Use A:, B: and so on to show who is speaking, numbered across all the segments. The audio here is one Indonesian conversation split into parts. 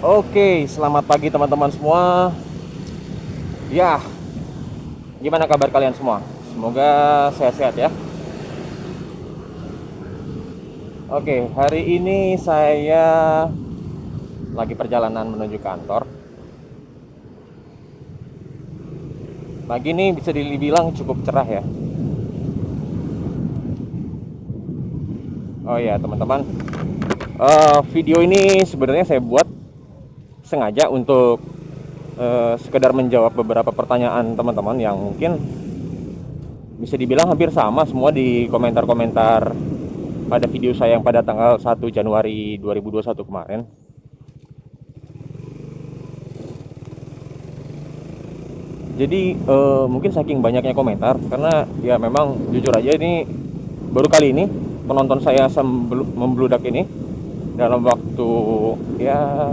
A: Oke, selamat pagi teman-teman semua. Ya, gimana kabar kalian semua? Semoga sehat-sehat ya. Oke, hari ini saya lagi perjalanan menuju kantor. Pagi ini bisa dibilang cukup cerah ya. Oh ya, teman-teman. Video ini sebenarnya saya buat sengaja untuk sekedar menjawab beberapa pertanyaan teman-teman yang mungkin bisa dibilang hampir sama semua di komentar-komentar pada video saya yang pada tanggal 1 Januari 2021 kemarin. Jadi mungkin saking banyaknya komentar, karena ya memang jujur aja ini baru kali ini penonton saya membludak ini dalam waktu ya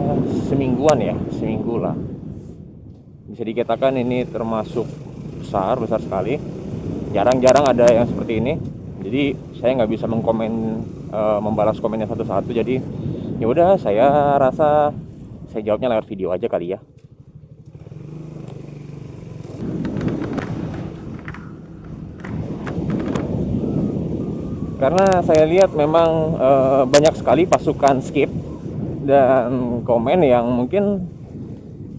A: semingguan ya, seminggu lah. Bisa dikatakan ini termasuk besar sekali. Jarang-jarang ada yang seperti ini. Jadi saya nggak bisa membalas komennya satu-satu. Jadi ya udah, saya rasa saya jawabnya lewat video aja kali ya. Karena saya lihat memang banyak sekali pasukan skip dan komen yang mungkin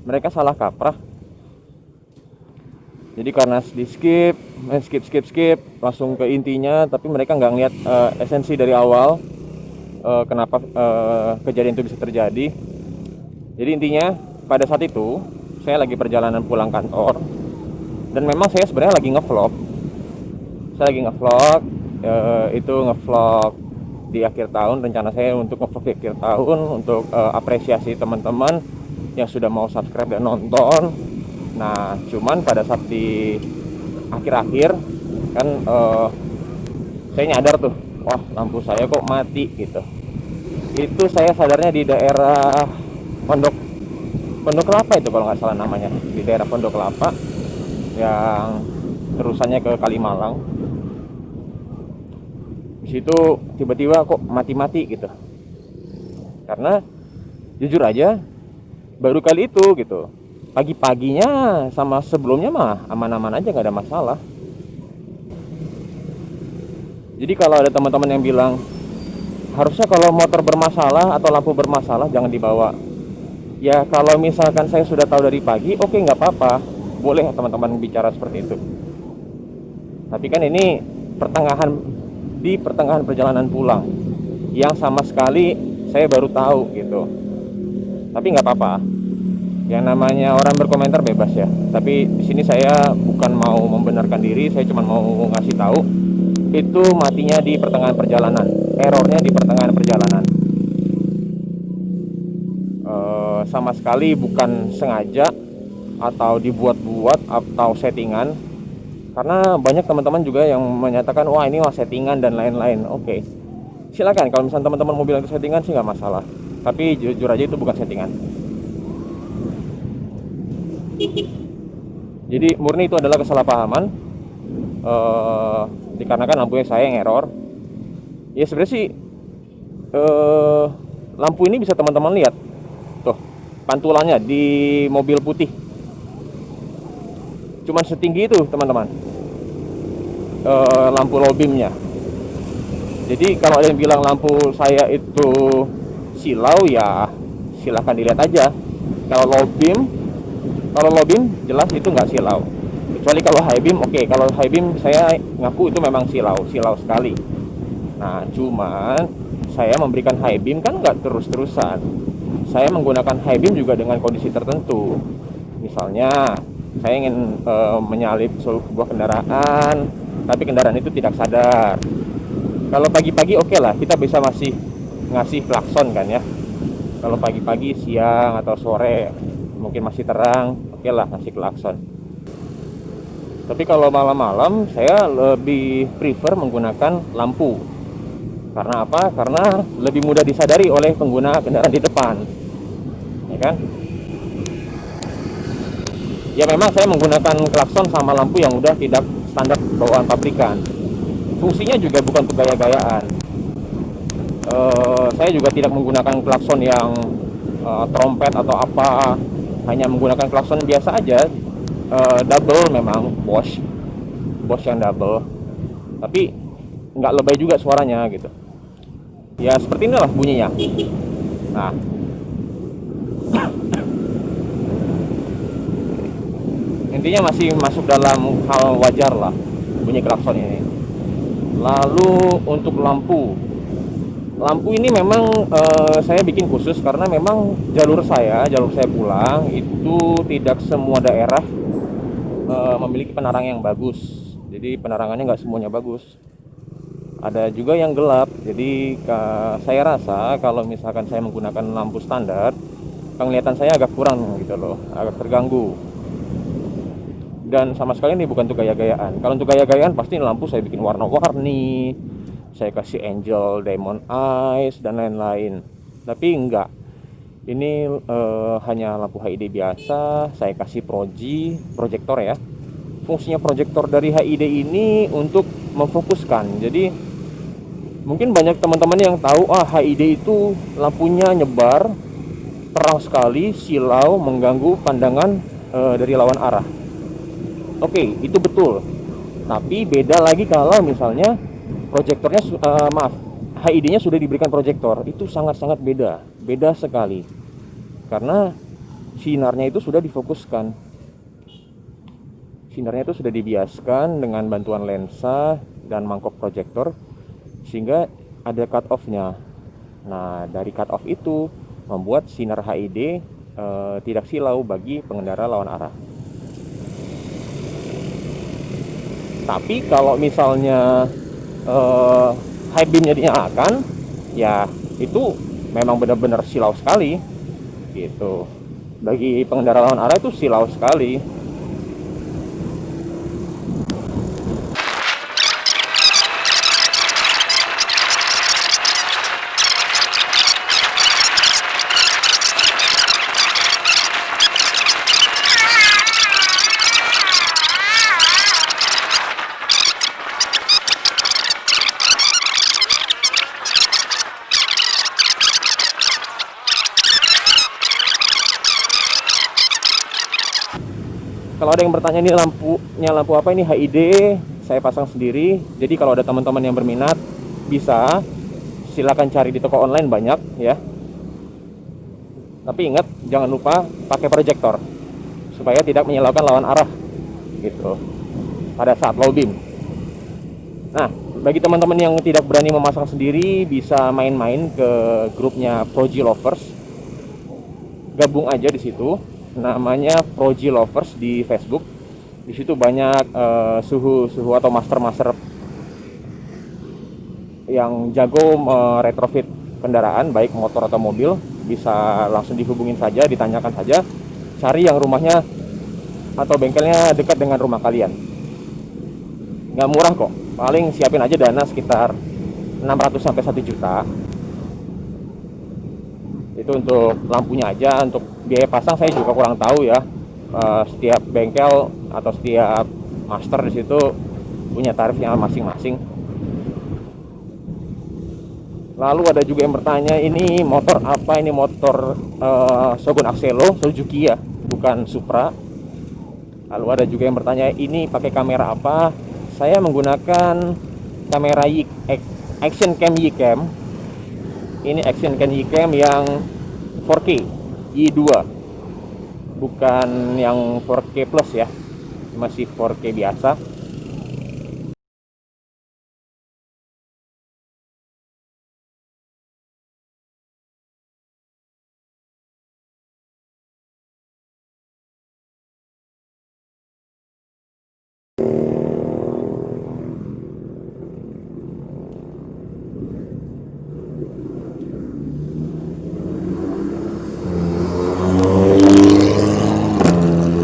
A: mereka salah kaprah. Jadi karena di skip langsung ke intinya, tapi mereka nggak ngeliat esensi dari awal, kenapa kejadian itu bisa terjadi. Jadi intinya pada saat itu saya lagi perjalanan pulang kantor, dan memang saya sebenarnya lagi ngevlog. Saya lagi ngevlog, itu ngevlog di akhir tahun. Rencana saya untuk ngevlog di akhir tahun untuk apresiasi teman-teman yang sudah mau subscribe dan nonton. Nah, cuman pada saat di akhir-akhir kan saya nyadar tuh, wah lampu saya kok mati gitu. Itu saya sadarnya di daerah Pondok Pondok Kelapa itu kalau nggak salah namanya, di daerah Pondok Kelapa yang terusannya ke Kalimalang. Di situ tiba-tiba kok mati-mati gitu. Karena jujur aja baru kali itu gitu. Pagi-paginya sama sebelumnya mah aman-aman aja, nggak ada masalah. Jadi kalau ada teman-teman yang bilang harusnya kalau motor bermasalah atau lampu bermasalah jangan dibawa, ya kalau misalkan saya sudah tahu dari pagi, oke, nggak apa-apa, boleh teman-teman bicara seperti itu. Tapi kan ini pertengahan perjalanan pulang, yang sama sekali saya baru tahu gitu. Tapi nggak apa-apa, yang namanya orang berkomentar bebas ya. Tapi di sini saya bukan mau membenarkan diri, saya cuma mau ngasih tahu itu matinya di pertengahan perjalanan, errornya di pertengahan perjalanan. Sama sekali bukan sengaja atau dibuat-buat atau settingan. Karena banyak teman-teman juga yang menyatakan wah ini wah settingan dan lain-lain. Oke, silakan kalau misalnya teman-teman mau bilang itu settingan sih nggak masalah. Tapi jujur aja itu bukan settingan. Jadi murni itu adalah kesalahpahaman, dikarenakan lampunya saya yang error. Ya sebenarnya sih lampu ini bisa teman-teman lihat tuh, pantulannya di mobil putih cuman setinggi itu teman-teman, lampu low beamnya. Jadi kalau ada yang bilang lampu saya itu silau, ya silahkan dilihat aja. Kalau low beam jelas itu nggak silau. Kecuali kalau high beam, oke. Kalau high beam saya ngaku itu memang silau sekali. Nah, cuman saya memberikan high beam kan nggak terus-terusan. Saya menggunakan high beam juga dengan kondisi tertentu. Misalnya saya ingin menyalip sebuah kendaraan, tapi kendaraan itu tidak sadar. Kalau pagi-pagi oke lah, kita bisa masih ngasih klakson kan ya. Kalau pagi-pagi, siang atau sore mungkin masih terang, oke lah ngasih klakson. Tapi kalau malam-malam saya lebih prefer menggunakan lampu. Karena apa? Karena lebih mudah disadari oleh pengguna kendaraan di depan, ya kan? Ya memang saya menggunakan klakson sama lampu yang udah tidak standar bawaan pabrikan. Fungsinya juga bukan untuk gaya-gayaan. Saya juga tidak menggunakan klakson yang trompet atau apa, hanya menggunakan klakson biasa aja, double memang Bosch yang double, tapi nggak lebay juga suaranya gitu. Ya seperti inilah bunyinya. Nah, intinya masih masuk dalam hal wajar lah bunyi klakson ini. Lalu untuk lampu ini memang saya bikin khusus karena memang jalur saya pulang itu tidak semua daerah memiliki penerangan yang bagus. Jadi penerangannya nggak semuanya bagus. Ada juga yang gelap. Jadi saya rasa kalau misalkan saya menggunakan lampu standar, penglihatan saya agak kurang gitu loh, agak terganggu. Dan sama sekali ini bukan untuk gaya-gayaan. Kalau untuk gaya-gayaan pasti lampu saya bikin warna-warni, saya kasih angel, diamond eyes dan lain-lain. Tapi enggak. Ini hanya lampu HID biasa. Saya kasih proyektor ya. Fungsinya proyektor dari HID ini untuk memfokuskan. Jadi mungkin banyak teman-teman yang tahu HID itu lampunya nyebar, terang sekali, silau, mengganggu pandangan dari lawan arah. Oke, itu betul. Tapi beda lagi kalau misalnya proyektornya HID-nya sudah diberikan proyektor. Itu sangat-sangat beda. Beda sekali. Karena sinarnya itu sudah difokuskan. Sinarnya itu sudah dibiaskan dengan bantuan lensa dan mangkok proyektor, sehingga ada cut off-nya. Nah, dari cut off itu membuat sinar HID tidak silau bagi pengendara lawan arah. Tapi kalau misalnya high beam-nya dinyalakan, ya itu memang benar-benar silau sekali gitu. Bagi pengendara lawan arah itu silau sekali. Kalau ada yang bertanya ini lampu apa, ini HID, saya pasang sendiri. Jadi kalau ada teman-teman yang berminat bisa silakan cari di toko online, banyak ya. Tapi ingat jangan lupa pakai proyektor supaya tidak menyilaukan lawan arah gitu pada saat low beam. Nah, bagi teman-teman yang tidak berani memasang sendiri bisa main-main ke grupnya Proji Lovers. Gabung aja di situ. Namanya Proji Lovers di Facebook. Di situ banyak suhu atau master yang jago retrofit kendaraan, baik motor atau mobil. Bisa langsung dihubungin saja, ditanyakan saja. Cari yang rumahnya atau bengkelnya dekat dengan rumah kalian. Nggak murah kok. Paling siapin aja dana sekitar 600 sampai 1 juta. Itu untuk lampunya aja. Untuk biaya pasang saya juga kurang tahu ya. Setiap bengkel atau setiap master di situ punya tarifnya masing-masing. Lalu ada juga yang bertanya, ini motor apa? Ini motor Shogun Axelo Suzuki ya, bukan Supra. Lalu ada juga yang bertanya, ini pakai kamera apa? Saya menggunakan kamera Action Cam Yicam. Ini Action Cam Yicam yang 4K Y2, bukan yang 4K plus ya, masih 4K biasa.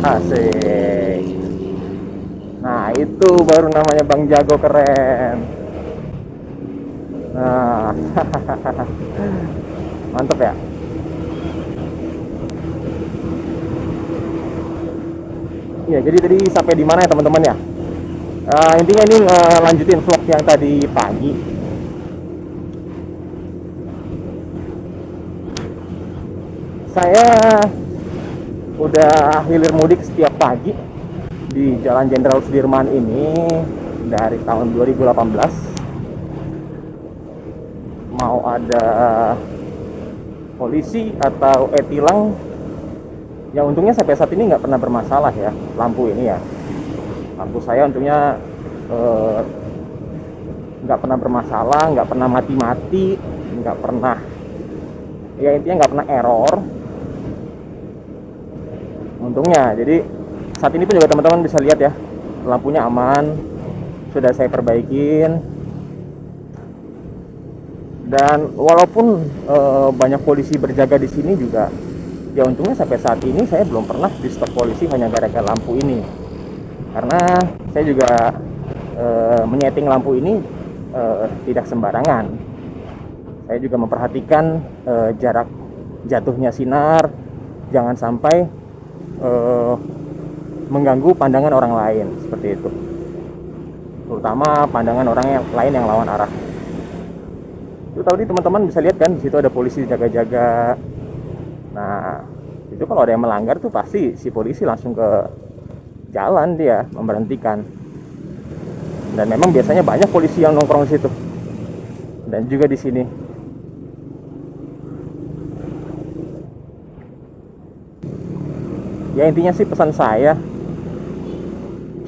A: Asik. Nah, itu baru namanya Bang Jago keren. Nah, mantep ya. Ya, jadi tadi sampai di mana ya teman-teman ya? Intinya ini lanjutin vlog yang tadi pagi. Saya udah hilir mudik setiap pagi di Jalan Jenderal Sudirman ini dari tahun 2018. Mau ada polisi atau e-tilang, ya untungnya sampai saat ini nggak pernah bermasalah ya lampu ini ya. Lampu saya untungnya nggak pernah bermasalah, nggak pernah mati-mati, nggak pernah, ya intinya nggak pernah error untungnya. Jadi saat ini pun juga teman-teman bisa lihat ya, lampunya aman, sudah saya perbaikin. Dan walaupun banyak polisi berjaga di sini juga, ya untungnya sampai saat ini saya belum pernah di stop polisi hanya gara-gara lampu ini. Karena saya juga menyeting lampu ini tidak sembarangan. Saya juga memperhatikan jarak jatuhnya sinar, jangan sampai mengganggu pandangan orang lain seperti itu, terutama pandangan orang yang lain yang lawan arah. Itu tadi teman-teman bisa lihat kan, di situ ada polisi jaga-jaga. Nah, itu kalau ada yang melanggar tuh pasti si polisi langsung ke jalan, dia memberhentikan. Dan memang biasanya banyak polisi yang nongkrong di situ. Dan juga di sini. Ya intinya sih pesan saya,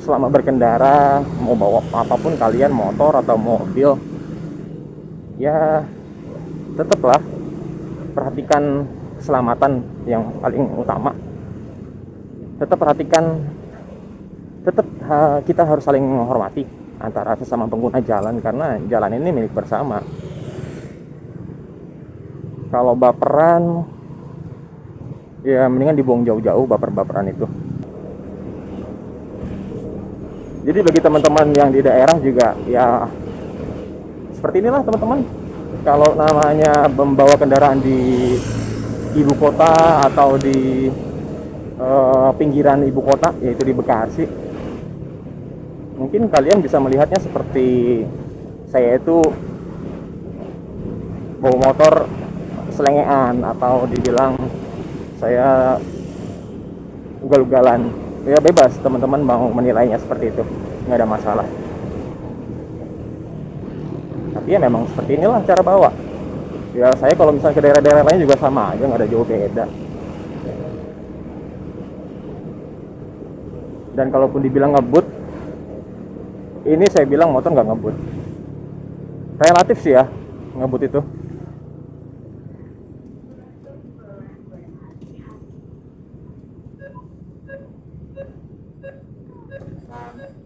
A: selama berkendara, mau bawa apapun kalian, motor atau mobil, ya tetaplah perhatikan keselamatan yang paling utama. Tetap perhatikan, kita harus saling menghormati antara sesama pengguna jalan, karena jalan ini milik bersama. Kalau baperan, ya mendingan dibuang jauh-jauh baper-baperan itu. Jadi bagi teman-teman yang di daerah juga, ya seperti inilah teman-teman. Kalau namanya membawa kendaraan di ibu kota atau di pinggiran ibu kota, yaitu di Bekasi, mungkin kalian bisa melihatnya seperti saya itu bawa motor selengean, atau dibilang saya ugal-ugalan. Ya bebas teman-teman mau menilainya seperti itu, nggak ada masalah. Tapi ya memang seperti inilah cara bawa. Ya saya kalau misalnya ke daerah-daerah lain juga sama aja, nggak ada jauh beda. Dan kalaupun dibilang ngebut, ini saya bilang motor nggak ngebut. Relatif sih ya ngebut itu.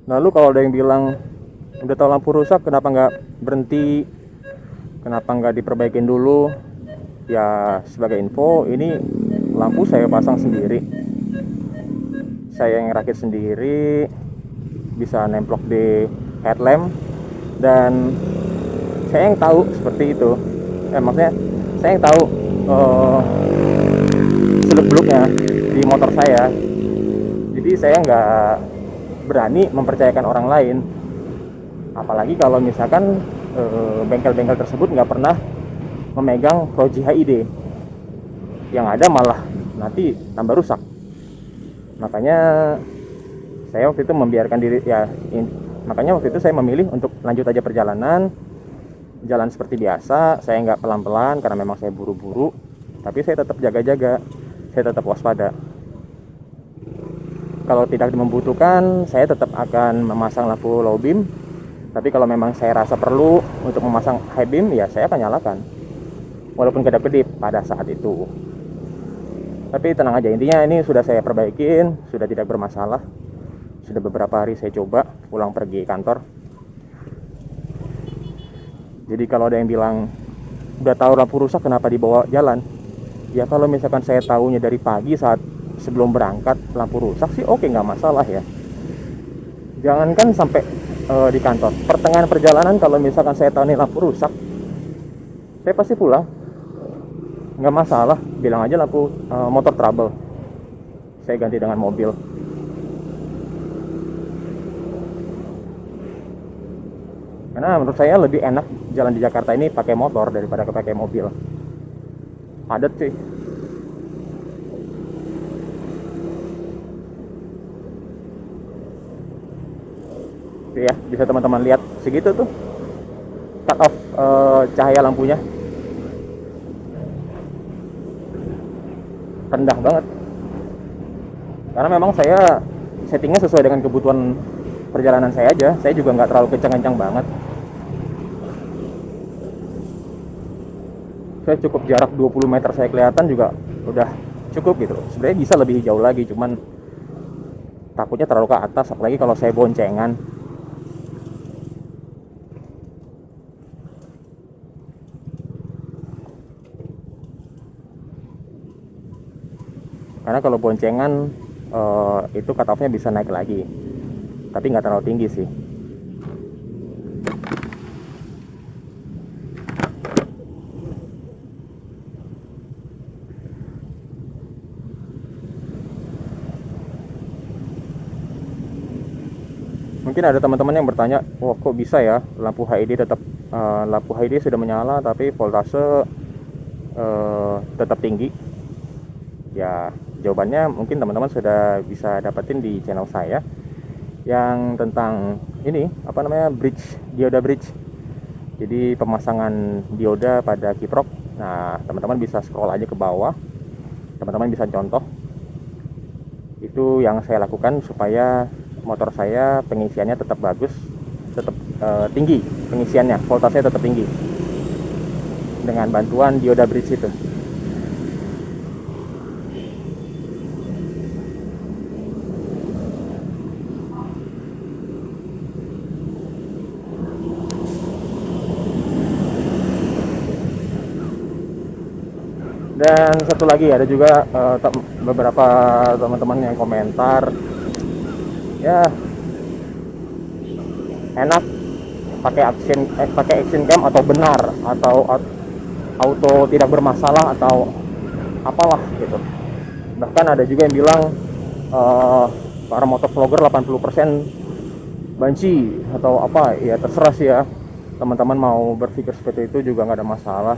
A: Lalu kalau ada yang bilang udah tahu lampu rusak, kenapa nggak berhenti, kenapa nggak diperbaikin dulu? Ya sebagai info, ini lampu saya pasang sendiri, saya yang rakit sendiri, bisa nemplok di headlamp, dan saya yang tahu seperti itu. Maksudnya saya yang tahu seluk-beluknya di motor saya. Jadi saya nggak berani mempercayakan orang lain, apalagi kalau misalkan bengkel-bengkel tersebut nggak pernah memegang Proji HID, yang ada malah nanti tambah rusak. Makanya saya waktu itu membiarkan diri ya, makanya waktu itu saya memilih untuk lanjut aja perjalanan, jalan seperti biasa. Saya nggak pelan-pelan karena memang saya buru-buru, tapi saya tetap jaga-jaga, saya tetap waspada. Kalau tidak membutuhkan, saya tetap akan memasang lampu low beam. Tapi kalau memang saya rasa perlu untuk memasang high beam, ya saya akan nyalakan, walaupun kedap-kedip pada saat itu. Tapi tenang aja, intinya ini sudah saya perbaikin, sudah tidak bermasalah. Sudah beberapa hari saya coba pulang pergi kantor. Jadi kalau ada yang bilang udah tahu lampu rusak kenapa dibawa jalan, ya kalau misalkan saya tahunya dari pagi saat sebelum berangkat lampu rusak sih oke, nggak masalah ya. Jangankan sampai di kantor, pertengahan perjalanan kalau misalkan saya tahu nih lampu rusak, saya pasti pulang, nggak masalah. Bilang aja lampu motor trouble, saya ganti dengan mobil. Karena menurut saya lebih enak jalan di Jakarta ini pakai motor daripada pakai mobil. Padat sih. ya, bisa teman-teman lihat segitu tuh cut off cahaya lampunya, rendah banget. Karena memang saya settingnya sesuai dengan kebutuhan perjalanan saya aja. Saya juga nggak terlalu kencang-kencang banget. Saya cukup jarak 20 meter saya kelihatan juga udah cukup gitu. Sebenarnya bisa lebih jauh lagi, cuman takutnya terlalu ke atas, apalagi kalau saya boncengan. Karena kalau boncengan itu cut off-nya bisa naik lagi, tapi nggak terlalu tinggi sih. Mungkin ada teman-teman yang bertanya, wah kok bisa ya lampu HID tetap lampu HID sudah menyala tapi voltase tetap tinggi. Ya jawabannya mungkin teman-teman sudah bisa dapetin di channel saya yang tentang ini apa namanya, dioda bridge. Jadi pemasangan dioda pada kiprok. Nah teman-teman bisa scroll aja ke bawah, teman-teman bisa contoh. Itu yang saya lakukan supaya motor saya pengisiannya tetap bagus, tetap tinggi pengisiannya, voltasenya tetap tinggi dengan bantuan dioda bridge itu. Dan satu lagi, ada juga beberapa teman-teman yang komentar, ya enak pakai action cam atau benar atau auto tidak bermasalah atau apalah gitu. Bahkan ada juga yang bilang para motovlogger 80% banci atau apa. Ya terserah sih ya, teman-teman mau berpikir seperti itu juga nggak ada masalah.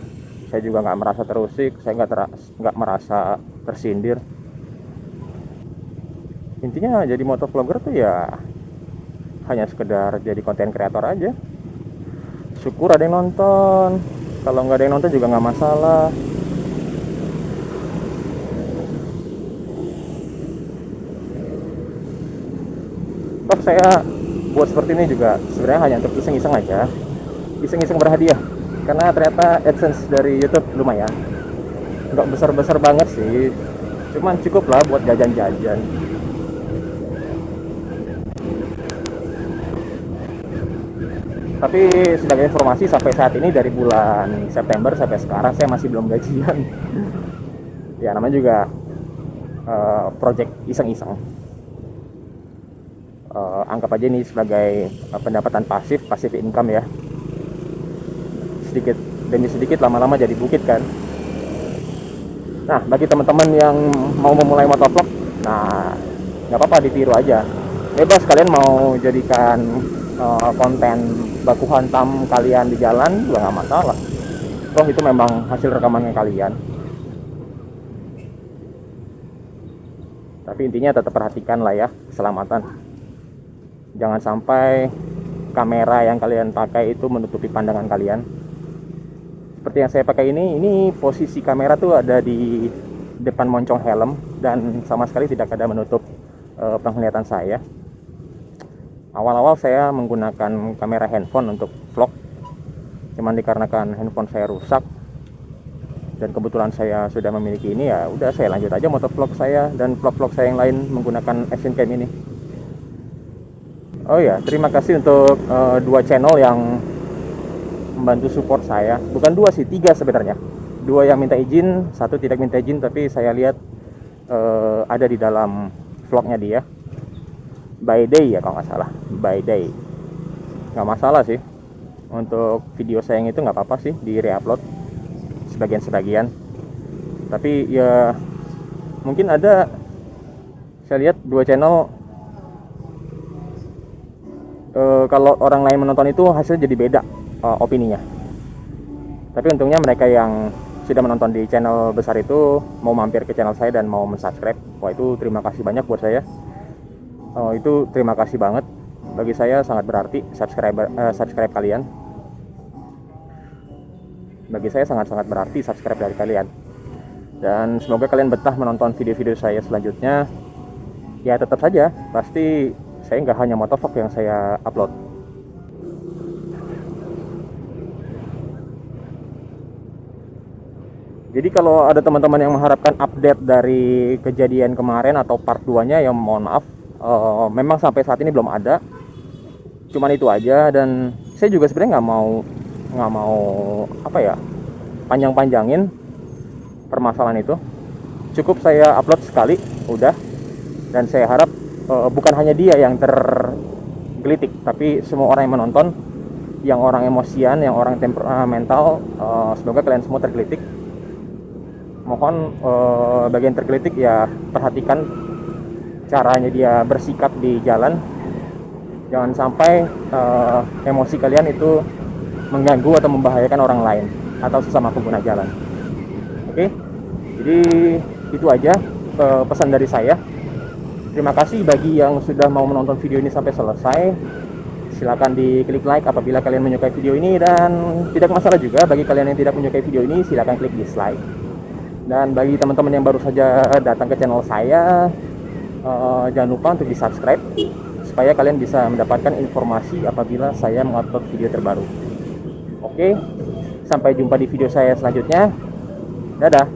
A: Saya juga nggak merasa terusik, saya nggak merasa tersindir. Intinya jadi motovlogger tuh ya hanya sekedar jadi konten kreator aja. Syukur ada yang nonton, kalau nggak ada yang nonton juga nggak masalah. Toh saya buat seperti ini juga sebenarnya hanya untuk iseng-iseng aja, iseng-iseng berhadiah. Karena ternyata AdSense dari YouTube lumayan, nggak besar-besar banget sih, cuman cukup lah buat jajan-jajan. Tapi sebagai informasi, sampai saat ini dari bulan September sampai sekarang saya masih belum gajian. Ya namanya juga project iseng-iseng. Anggap aja ini sebagai pendapatan passive income ya. Sedikit demi sedikit lama-lama jadi bukit kan. Nah bagi teman-teman yang mau memulai motovlog, nah nggak apa-apa, ditiru aja, bebas kalian mau jadikan konten baku hantam kalian di jalan juga nggak masalah. Toh itu memang hasil rekamannya kalian. Tapi intinya tetap perhatikan lah ya keselamatan. Jangan sampai kamera yang kalian pakai itu menutupi pandangan kalian. Seperti yang saya pakai ini posisi kamera tuh ada di depan moncong helm dan sama sekali tidak ada menutup penglihatan saya. Awal-awal saya menggunakan kamera handphone untuk vlog, cuman dikarenakan handphone saya rusak dan kebetulan saya sudah memiliki ini, ya udah saya lanjut aja motovlog saya dan vlog-vlog saya yang lain menggunakan action cam ini. Oh ya, terima kasih untuk dua channel yang membantu support saya. Bukan dua sih, 3 sebenarnya. 2 yang minta izin, 1 tidak minta izin, tapi saya lihat ada di dalam vlognya dia. By Day ya kalau nggak salah, By Day. Nggak masalah sih, untuk video saya yang itu nggak apa-apa sih di reupload sebagian. Tapi ya mungkin ada, saya lihat 2 channel kalau orang lain menonton itu hasilnya jadi beda opininya. Tapi untungnya mereka yang sudah menonton di channel besar itu mau mampir ke channel saya dan mau mensubscribe. Wah itu terima kasih banyak buat saya. Itu terima kasih banget. Bagi saya sangat berarti subscribe kalian. Bagi saya sangat-sangat berarti subscribe dari kalian. Dan semoga kalian betah menonton video-video saya selanjutnya. Ya tetap saja, pasti saya nggak hanya motovlog yang saya upload. Jadi kalau ada teman-teman yang mengharapkan update dari kejadian kemarin atau part 2-nya, ya mohon maaf, memang sampai saat ini belum ada. Cuman itu aja, dan saya juga sebenarnya nggak mau apa ya, panjang-panjangin permasalahan itu. Cukup saya upload sekali udah, dan saya harap bukan hanya dia yang tergelitik, tapi semua orang yang menonton, yang orang emosian, yang orang temperamental, semoga kalian semua tergelitik. Mohon bagian tergelitik ya perhatikan caranya dia bersikap di jalan. Jangan sampai emosi kalian itu mengganggu atau membahayakan orang lain atau sesama pengguna jalan. Oke, jadi itu aja pesan dari saya. Terima kasih bagi yang sudah mau menonton video ini sampai selesai. Silakan diklik like apabila kalian menyukai video ini, dan tidak masalah juga bagi kalian yang tidak menyukai video ini, silakan klik dislike. Dan bagi teman-teman yang baru saja datang ke channel saya, jangan lupa untuk di subscribe supaya kalian bisa mendapatkan informasi apabila saya mengupload video terbaru. Oke, sampai jumpa di video saya selanjutnya. Dadah.